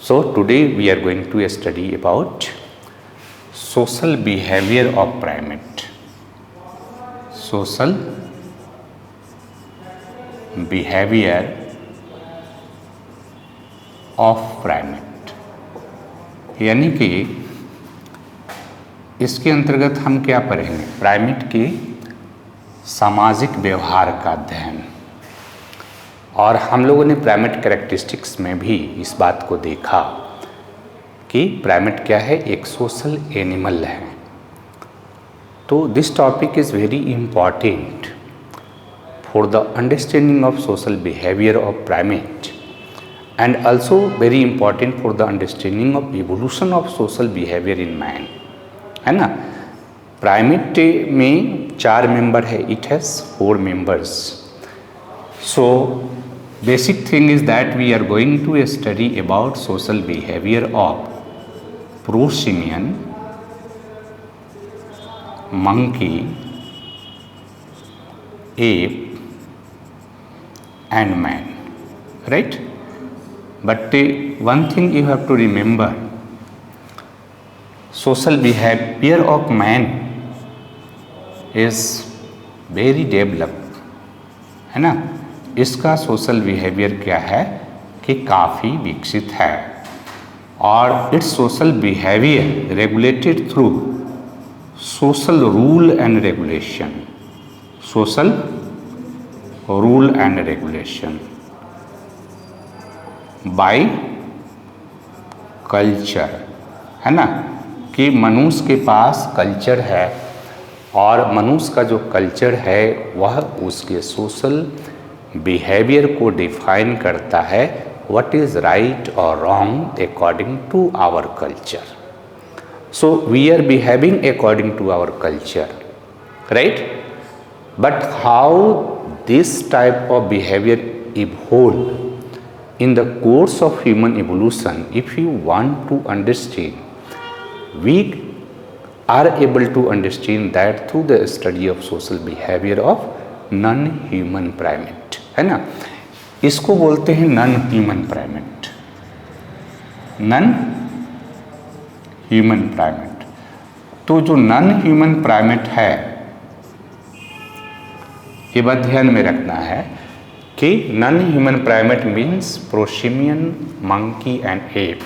So today we are going to study about social behavior of primate. Social behavior of primate, यानी कि इसके अंतर्गत हम क्या पढ़ेंगे? प्राइमेट के सामाजिक व्यवहार का अध्ययन। और हम लोगों ने प्राइमेट कैरेक्टरिस्टिक्स में भी इस बात को देखा कि प्राइमेट क्या है, एक सोशल एनिमल है। तो this topic is very important for the understanding of social behaviour of primate and also very important for the understanding of evolution of social behaviour in man, है ना। प्राइमेट में 4 member है, it has 4 members. So basic thing is that we are going to study about social behavior of prosimian, monkey, ape and man, right? But one thing you have to remember, social behavior of man is very developed, है ना। इसका social behaviour क्या है कि काफ़ी विकसित है और it's social behaviour regulated through social rule and regulation, social rule and regulation by culture, है ना। कि मनुष्य के पास कल्चर है और मनुष्य का जो कल्चर है वह उसके सोशल बिहेवियर को डिफाइन करता है, व्हाट इज़ राइट और wrong according to our culture. So we are behaving according to our culture, right. But how this type of behaviour evolve in the course of human evolution, if you want to understand, we are able to understand that through the study of social behavior of non-human primate, है ना। इसको बोलते हैं non human primate, non human primate. तो जो non human primate है, ये बात ध्यान में रखना है कि non human primate means prosimian, monkey and ape.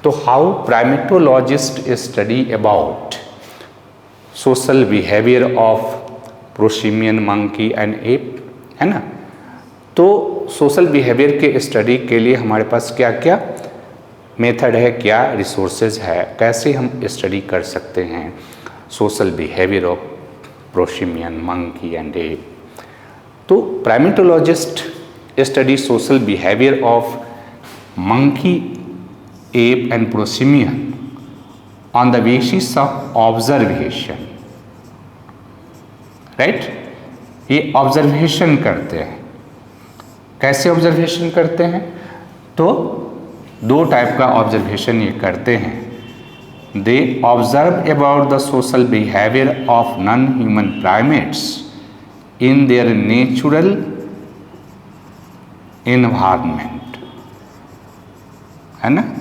तो how primatologist study about social behaviour of prosimian, monkey and ape, है ना। तो सोशल बिहेवियर के स्टडी के लिए हमारे पास क्या क्या मेथड है, क्या रिसोर्सेज है, कैसे हम स्टडी कर सकते हैं social behaviour of prosimian, monkey and ape. तो primatologist study social behaviour of monkey, ape and prosimian on the basis of observation, right? ये ऑब्जर्वेशन करते हैं। कैसे ऑब्जर्वेशन करते हैं? तो 2 टाइप का ऑब्जर्वेशन ये करते हैं। They observe about the social behaviour of non human primates in their natural environment, है ना।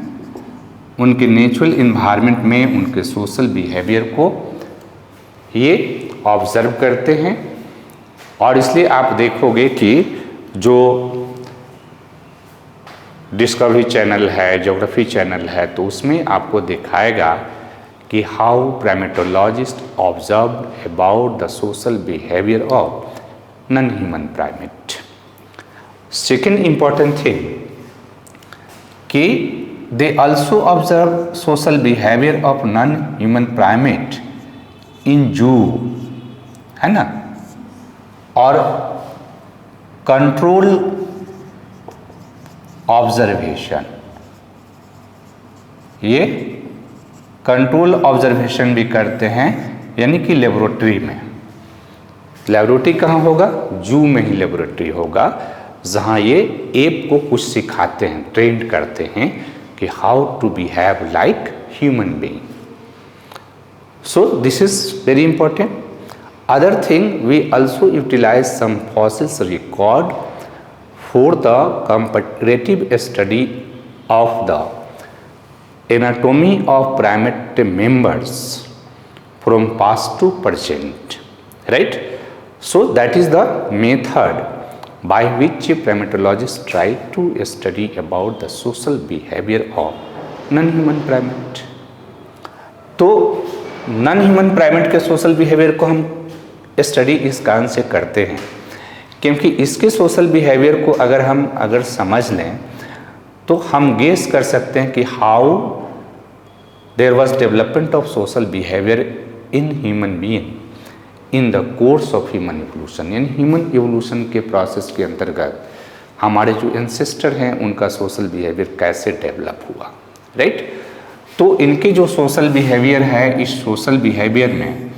उनके नेचुरल इन्वायरमेंट में उनके सोशल बिहेवियर को ये ऑब्जर्व करते हैं। और इसलिए आप देखोगे कि जो डिस्कवरी चैनल है, ज्योग्राफी चैनल है, तो उसमें आपको दिखाएगा कि how primatologist observe about the social behaviour of non human primate. Second important thing कि they also observe social behavior of non-human primate in zoo, है ना। और कंट्रोल ऑब्जर्वेशन, ये कंट्रोल ऑब्जर्वेशन भी करते हैं, यानी कि लेबोरेटरी में। लेबोरेटरी कहाँ होगा? जू में ही लेबोरेटरी होगा, जहाँ ये एप को कुछ सिखाते हैं, ट्रेंड करते हैं कि how to behave like human being. So this is very important. Other thing, we also utilize some fossils record for the comparative study of the anatomy of primate members from past to present, right? So that is the method by which a primatologist try to study about the social behavior of non-human primate। तो non-human primate के social behavior को हम study इस कारण से करते हैं क्योंकि इसके सोशल बिहेवियर को अगर समझ लें तो हम गेस कर सकते हैं कि how there was development of social behaviour in human being in the course of human evolution, यानी ह्यूमन इवोल्यूशन के प्रोसेस के अंतर्गत हमारे जो एंसेस्टर हैं उनका सोशल बिहेवियर कैसे डेवलप हुआ, राइट? तो इनके जो सोशल बिहेवियर है, इस सोशल बिहेवियर में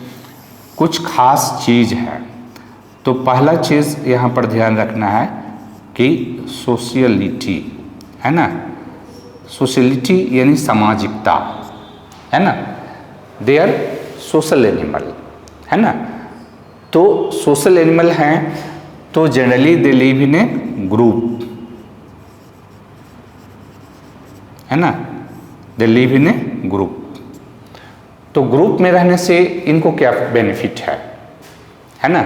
कुछ खास चीज़ है। तो पहला चीज़ यहाँ पर ध्यान रखना है कि सोशलिटी, है ना? सोशलिटी यानी सामाजिकता, है ना? दे आर सोशल एनिमल, है ना? तो सोशल एनिमल हैं तो generally they live in A group, है ना? They live in A group. तो ग्रुप में रहने से इनको क्या बेनिफिट है ना?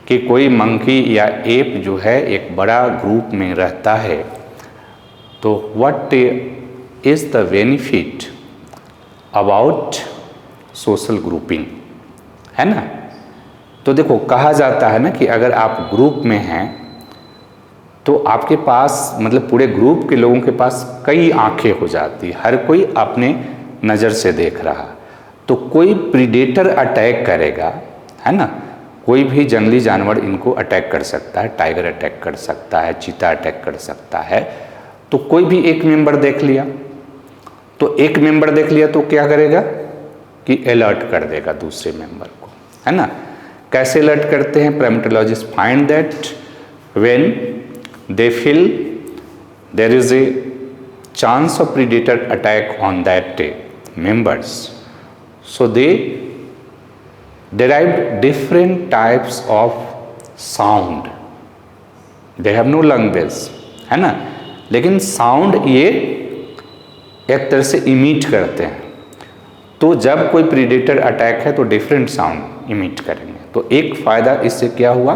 कि कोई मंकी या एप जो है एक बड़ा ग्रुप में रहता है तो what is the benefit about social grouping, है ना? तो देखो कहा जाता है ना कि अगर आप ग्रुप में हैं तो आपके पास मतलब पूरे ग्रुप के लोगों के पास कई आंखें हो जाती, हर कोई अपने नज़र से देख रहा। तो कोई प्रीडेटर अटैक करेगा, है ना? कोई भी जंगली जानवर इनको अटैक कर सकता है, टाइगर अटैक कर सकता है, चीता अटैक कर सकता है। तो कोई भी एक मेंबर देख लिया तो क्या करेगा कि अलर्ट कर देगा दूसरे मेंबर को, है ना? कैसे अलर्ट करते हैं? Primatologist find that when they feel there is a chance of predator attack on that members, so they derived different types of sound, they have no language, है ना? लेकिन साउंड ये एक तरह से इमिट करते हैं। तो जब कोई प्रीडेटर अटैक है तो डिफरेंट साउंड इमिट करेंगे। तो एक फ़ायदा इससे क्या हुआ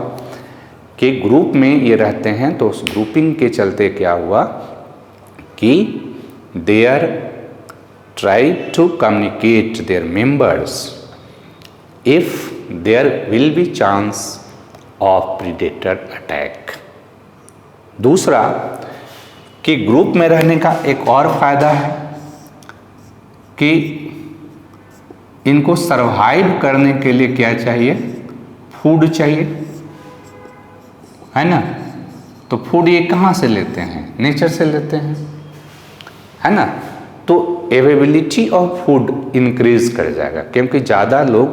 कि ग्रुप में ये रहते हैं तो उस ग्रुपिंग के चलते क्या हुआ कि they are try to communicate their members if there will be chance of predator attack। दूसरा कि ग्रुप में रहने का एक और फायदा है कि इनको सरवाइव करने के लिए क्या चाहिए? फूड चाहिए, है ना? तो फूड ये कहाँ से लेते हैं? नेचर से लेते हैं, है ना? तो अवेलेबिलिटी ऑफ फूड इंक्रीज कर जाएगा क्योंकि ज़्यादा लोग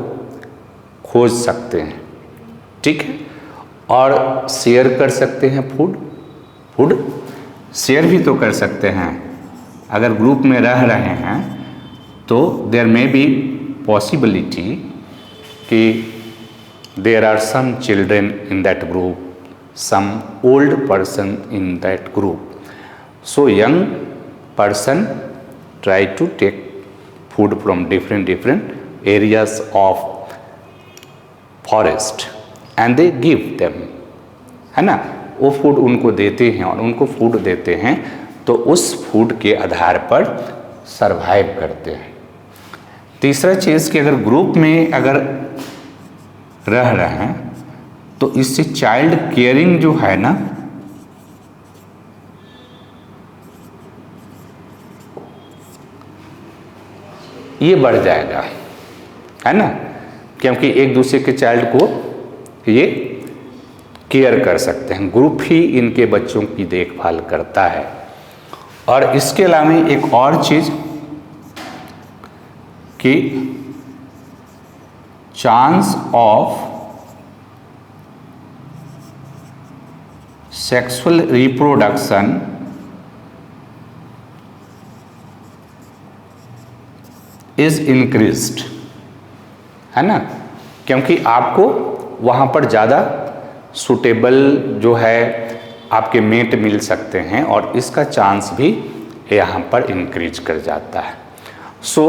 खोज सकते हैं, ठीक है? और शेयर कर सकते हैं फूड शेयर भी तो कर सकते हैं। अगर ग्रुप में रह रहे हैं तो देयर मे बी पॉसिबिलिटी कि there are some children in that group, some old person in that group, so young person try to take food from different areas of forest and they give them, है ना? वो food उनको देते हैं और उनको food देते हैं तो उस फूड के आधार पर सरवाइव करते हैं। तीसरा चीज़ कि अगर ग्रुप में अगर रह रहे हैं तो इससे चाइल्ड केयरिंग जो है ना ये बढ़ जाएगा, है ना? क्योंकि एक दूसरे के चाइल्ड को ये केयर कर सकते हैं, ग्रुप ही इनके बच्चों की देखभाल करता है। और इसके अलावा एक और चीज़ कि chance of sexual reproduction is increased, है ना? क्योंकि आपको वहाँ पर ज़्यादा सूटेबल जो है आपके मेट मिल सकते हैं और इसका चांस भी यहाँ पर इंक्रीज कर जाता है। So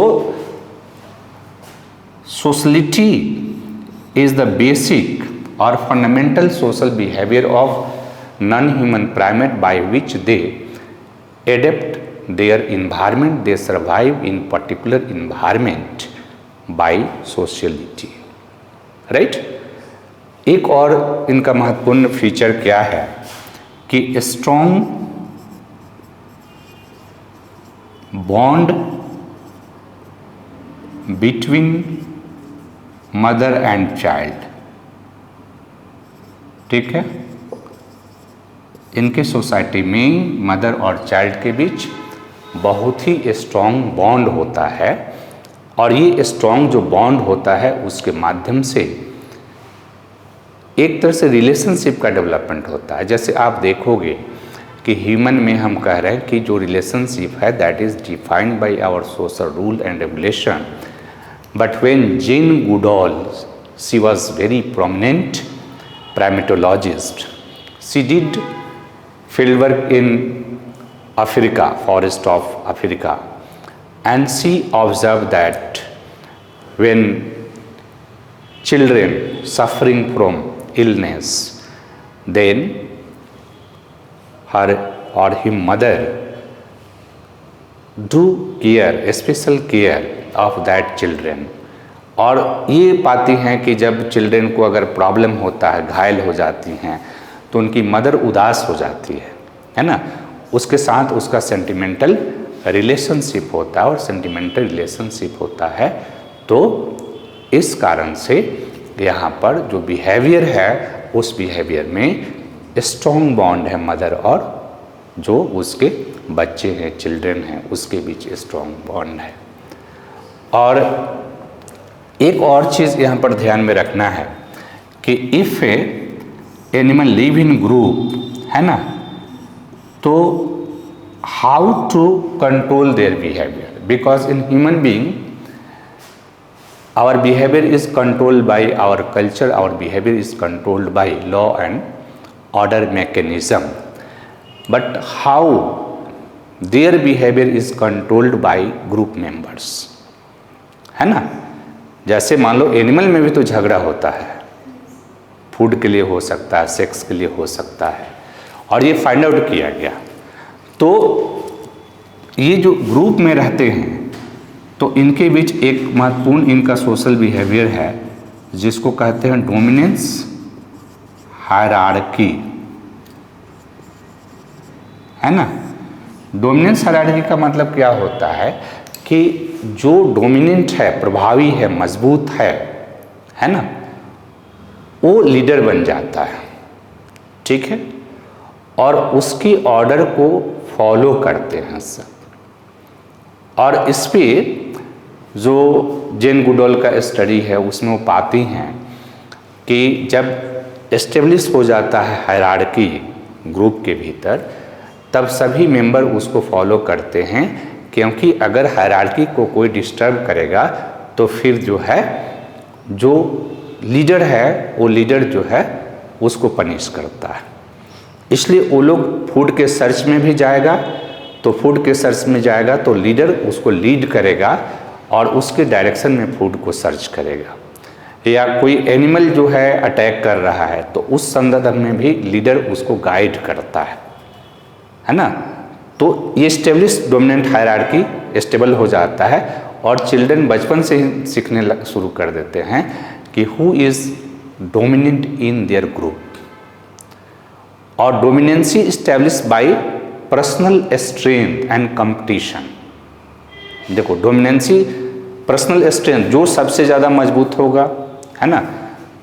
sociality is the basic और fundamental social behaviour of non human primate by which they adapt their environment, they survive in particular environment by sociality, right? एक और इनका महत्वपूर्ण फीचर क्या है कि strong bond between mother and child, ठीक है। इनके सोसाइटी में मदर और चाइल्ड के बीच बहुत ही स्ट्रॉन्ग बॉन्ड होता है और ये स्ट्रॉन्ग जो बॉन्ड होता है उसके माध्यम से एक तरह से रिलेशनशिप का डेवलपमेंट होता है। जैसे आप देखोगे कि ह्यूमन में हम कह रहे हैं कि जो रिलेशनशिप है that is defined by our social rule and regulation, but when Jane Goodall she was very prominent primatologist, she did field work in Africa, forest of Africa, and she observed that when children suffering from illness, then her or his mother do care, special care of that children। और ये पाती हैं कि जब children को अगर problem होता है, घायल हो जाती हैं, तो उनकी मदर उदास हो जाती है ना। उसके साथ उसका सेंटिमेंटल रिलेशनशिप होता है और सेंटिमेंटल रिलेशनशिप होता है, तो इस कारण से यहाँ पर जो बिहेवियर है उस बिहेवियर में स्ट्रॉन्ग बॉन्ड है मदर और जो उसके बच्चे हैं, चिल्ड्रन हैं, उसके बीच स्ट्रॉन्ग बॉन्ड है। और एक और चीज़ यहाँ पर ध्यान में रखना है कि if animal live in group, है ना, तो how to control their behaviour, because in human being our behaviour is controlled by our culture, our behaviour is controlled by law and order mechanism, but how their behaviour is controlled by group members, है ना। जैसे मान लो animal में भी तो झगड़ा होता है, फूड के लिए हो सकता है, सेक्स के लिए हो सकता है, और ये फाइंड आउट किया गया। तो ये जो ग्रुप में रहते हैं तो इनके बीच एक महत्वपूर्ण इनका सोशल बिहेवियर है जिसको कहते हैं डोमिनेंस हायरार्की, है ना। डोमिनेंस हायरार्की का मतलब क्या होता है कि जो डोमिनेंट है, प्रभावी है, मजबूत है ना, वो लीडर बन जाता है, ठीक है, और उसकी ऑर्डर को फॉलो करते हैं सब। और इस पे जो जेन गुडॉल का स्टडी है उसमें वो पाती हैं कि जब एस्टेब्लिश हो जाता है हायरार्की ग्रुप के भीतर, तब सभी मेंबर उसको फॉलो करते हैं, क्योंकि अगर हायरार्की को कोई डिस्टर्ब करेगा तो फिर जो है जो लीडर है वो लीडर जो है उसको पनिश करता है। इसलिए वो लोग फूड के सर्च में भी जाएगा, तो फूड के सर्च में जाएगा तो लीडर उसको लीड करेगा और उसके डायरेक्शन में फूड को सर्च करेगा। या कोई एनिमल जो है अटैक कर रहा है तो उस संदर्भ में भी लीडर उसको गाइड करता है ना। तो ये स्टेब्लिश डोमिनेंट हायरार्की स्टेबल हो जाता है और चिल्ड्रन बचपन से ही सीखने शुरू कर देते हैं कि who is dominant in their group. और dominance establish by personal strength and competition. देखो डोमिनेंसी पर्सनल स्ट्रेंथ, जो सबसे ज़्यादा मजबूत होगा, है ना,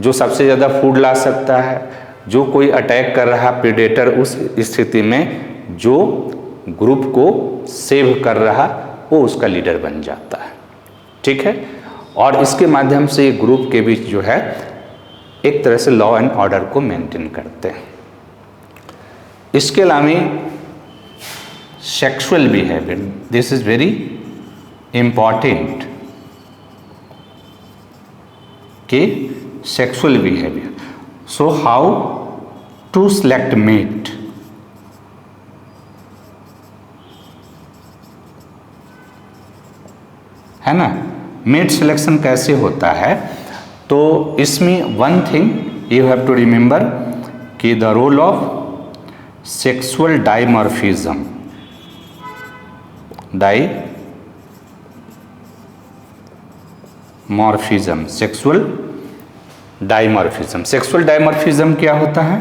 जो सबसे ज़्यादा फूड ला सकता है, जो कोई अटैक कर रहा प्रेडेटर, उस स्थिति में जो ग्रुप को सेव कर रहा वो उसका लीडर बन जाता है, ठीक है। और इसके माध्यम से ग्रुप के बीच जो है एक तरह से लॉ एंड ऑर्डर को मेंटेन करते हैं। इसके अलावा sexual behaviour, this is very important कि sexual behaviour. So how to select mate, है ना। मेट सिलेक्शन कैसे होता है, तो इसमें one thing you have to remember कि the role of sexual dimorphism, sexual dimorphism. Sexual dimorphism क्या होता है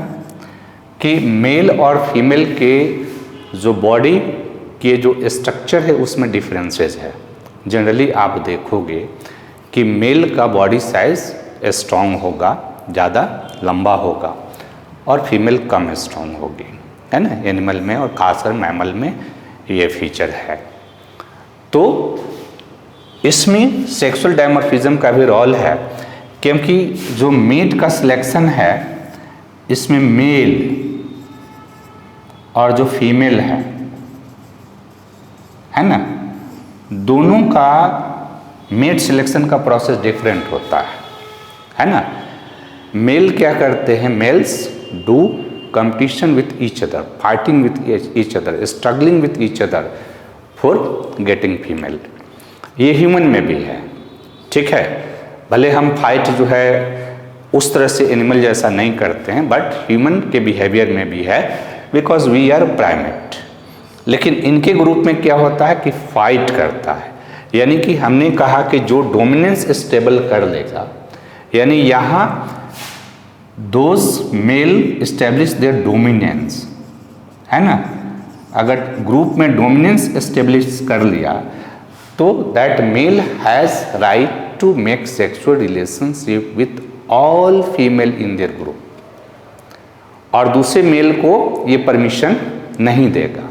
कि मेल और फीमेल के जो बॉडी के जो स्ट्रक्चर है उसमें डिफरेंसेस है। जनरली आप देखोगे कि मेल का बॉडी साइज स्ट्रॉन्ग होगा, ज़्यादा लंबा होगा, और फीमेल कम स्ट्रॉन्ग होगी, है ना। एनिमल में और खासकर मैमल में ये फीचर है। तो इसमें सेक्सुअल डाइमॉर्फिज्म का भी रोल है, क्योंकि जो मेट का सिलेक्शन है इसमें मेल और जो फीमेल है ना, दोनों का मेट सिलेक्शन का प्रोसेस डिफरेंट होता है ना। मेल क्या करते हैं, males do competition with each other, fighting with each other, struggling with each other for getting female. ये ह्यूमन में भी है, ठीक है। भले हम फाइट जो है उस तरह से एनिमल जैसा नहीं करते हैं, बट ह्यूमन के बिहेवियर में भी है, बिकॉज वी आर प्राइमेट। लेकिन इनके ग्रुप में क्या होता है कि फाइट करता है, यानी कि हमने कहा कि जो डोमिनेंस स्टेबल कर लेगा, यानी यहाँ those male establish their dominance, है ना। अगर ग्रुप में डोमिनेंस स्टेब्लिश कर लिया तो that male has right to make sexual relationship with all female in their group, और दूसरे मेल को ये परमिशन नहीं देगा,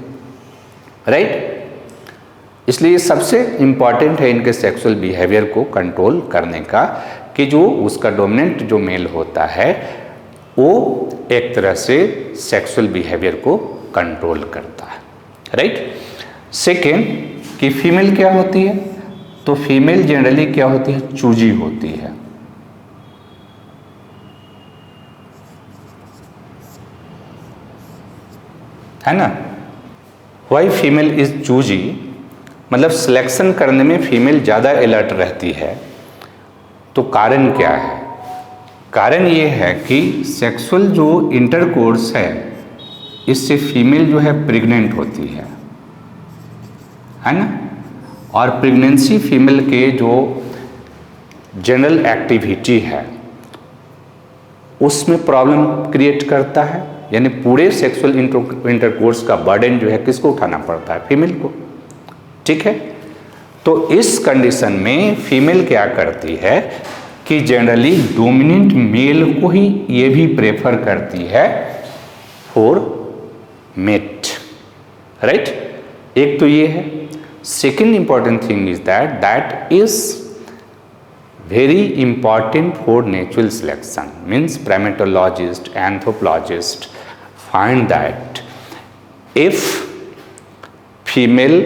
राइट। इसलिए सबसे इम्पॉर्टेंट है इनके सेक्सुअल बिहेवियर को कंट्रोल करने का, कि जो उसका डोमिनेंट जो मेल होता है वो एक तरह से सेक्सुअल बिहेवियर को कंट्रोल करता है, राइट। सेकेंड कि फीमेल क्या होती है, तो फीमेल जनरली क्या होती है, चूजी होती है ना। वाई फीमेल इज चूजी, मतलब सिलेक्शन करने में फीमेल ज़्यादा अलर्ट रहती है। तो कारण क्या है, कारण ये है कि सेक्सुअल जो इंटरकोर्स है इससे फीमेल जो है प्रेग्नेंट होती है ना। और प्रेगनेंसी फीमेल के जो जनरल एक्टिविटी है उसमें प्रॉब्लम क्रिएट करता है, यानी पूरे सेक्सुअल इंटरकोर्स का बर्डन जो है किसको उठाना पड़ता है, फीमेल को, ठीक है। तो इस कंडीशन में फीमेल क्या करती है कि जनरली डोमिनेंट मेल को ही ये भी प्रेफर करती है फॉर मेट, राइट। एक तो ये है। Second important thing is that is very important for natural selection, means primatologist, anthropologist find that if female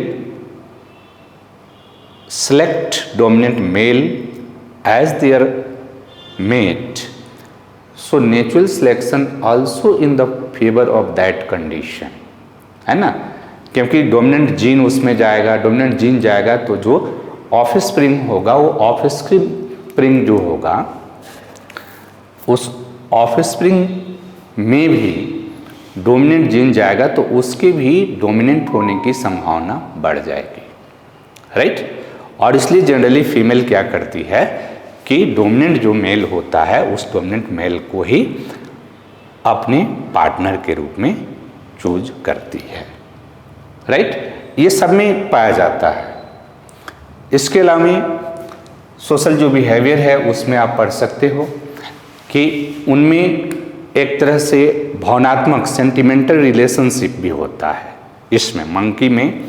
select dominant male as their mate, so natural selection also in the favor of that condition, है ना। क्योंकि dominant gene उसमें जाएगा, dominant gene जाएगा तो जो offspring होगा वो ऑफस्प्रिंग जो होगा उस ऑफस्प्रिंग में भी डोमिनेंट जीन जाएगा तो उसके भी डोमिनेंट होने की संभावना बढ़ जाएगी, राइट। और इसलिए जनरली फीमेल क्या करती है कि डोमिनेंट जो मेल होता है उस डोमिनेंट मेल को ही अपने पार्टनर के रूप में चूज करती है, राइट। ये सब में पाया जाता है। इसके अलावा सोशल जो बिहेवियर है उसमें आप पढ़ सकते हो कि उनमें एक तरह से भावनात्मक सेंटिमेंटल रिलेशनशिप भी होता है। इसमें मंकी में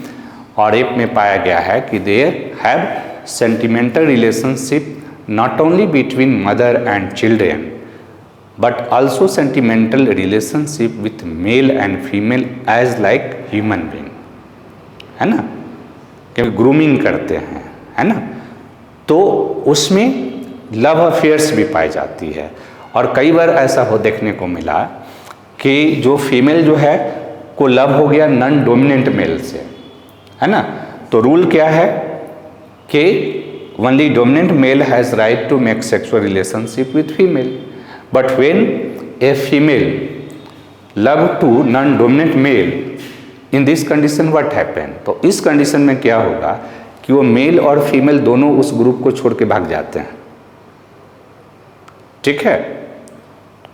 और एप में पाया गया है कि there have sentimental relationship not only between mother and children but also sentimental relationship with male and female as like human being, है ना। क्योंकि ग्रूमिंग करते हैं, है ना, तो उसमें लव अफेयर्स भी पाई जाती है। और कई बार ऐसा हो देखने को मिला कि जो फीमेल जो है को लव हो गया नॉन डोमिनेंट मेल से, है ना। तो रूल क्या है कि only dominant male has right to make sexual relationship with female, but when a female love to non-dominant male, in this condition what happen? तो इस कंडीशन में क्या होगा कि वो मेल और फीमेल दोनों उस ग्रुप को छोड़ के भाग जाते हैं, ठीक है,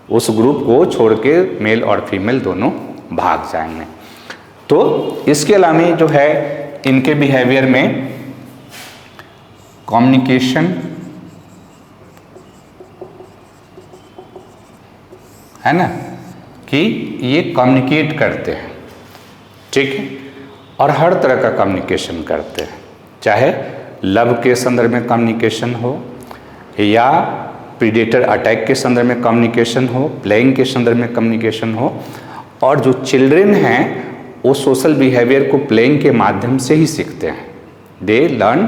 उस ग्रुप को छोड़ के मेल और फीमेल दोनों भाग जाएंगे। तो इसके अलावा जो है इनके बिहेवियर में कम्युनिकेशन है ना, कि ये कम्युनिकेट करते हैं, ठीक है, और हर तरह का कम्युनिकेशन करते हैं, चाहे लव के संदर्भ में कम्युनिकेशन हो या प्रीडेटर अटैक के संदर्भ में कम्युनिकेशन हो, प्लेइंग के संदर्भ में कम्युनिकेशन हो। और जो चिल्ड्रेन हैं वो सोशल बिहेवियर को प्लेइंग के माध्यम से ही सीखते हैं। They learn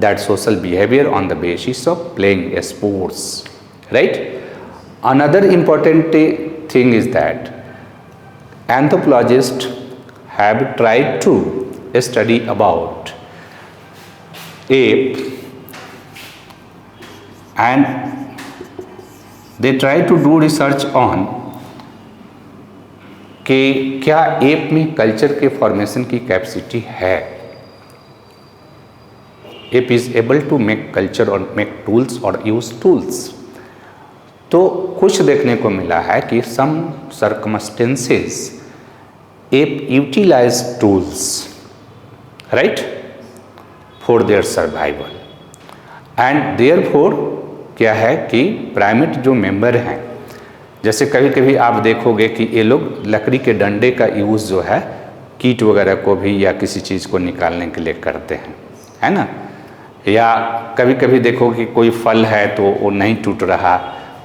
that social behaviour on the basis of playing sports, right. Another important thing is that anthropologist have tried to study about ape and they try to do research on कि क्या app में culture के formation की capacity है। Ape is able to make culture और make tools और use tools. तो कुछ देखने को मिला है कि some circumstances ape utilize tools, right, for their survival and therefore क्या है कि प्राइमेट जो मेंबर हैं, जैसे कभी कभी आप देखोगे कि ये लोग लकड़ी के डंडे का यूज़ जो है कीट वगैरह को भी या किसी चीज़ को निकालने के लिए करते हैं, है ना। या कभी कभी देखोगे कि कोई फल है तो वो नहीं टूट रहा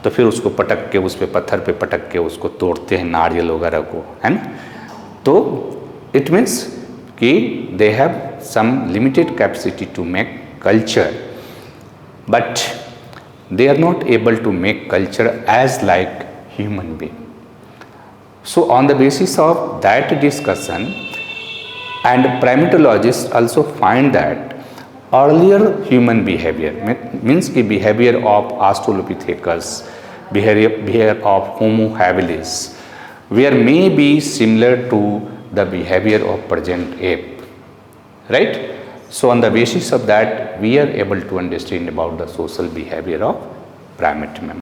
तो फिर उसको पटक के, उस पे पत्थर पे पटक के उसको तोड़ते हैं, नारियल वगैरह को, है ना। तो इट मीन्स कि they have some limited capacity to make culture, but they are not able to make culture as like human being. So on the basis of that discussion, and primatologists also find that earlier human behavior means the behavior of Australopithecus, behavior of Homo habilis, where may be similar to the behavior of present ape, right. So on the basis of that we are able to understand about the social behavior of primate members.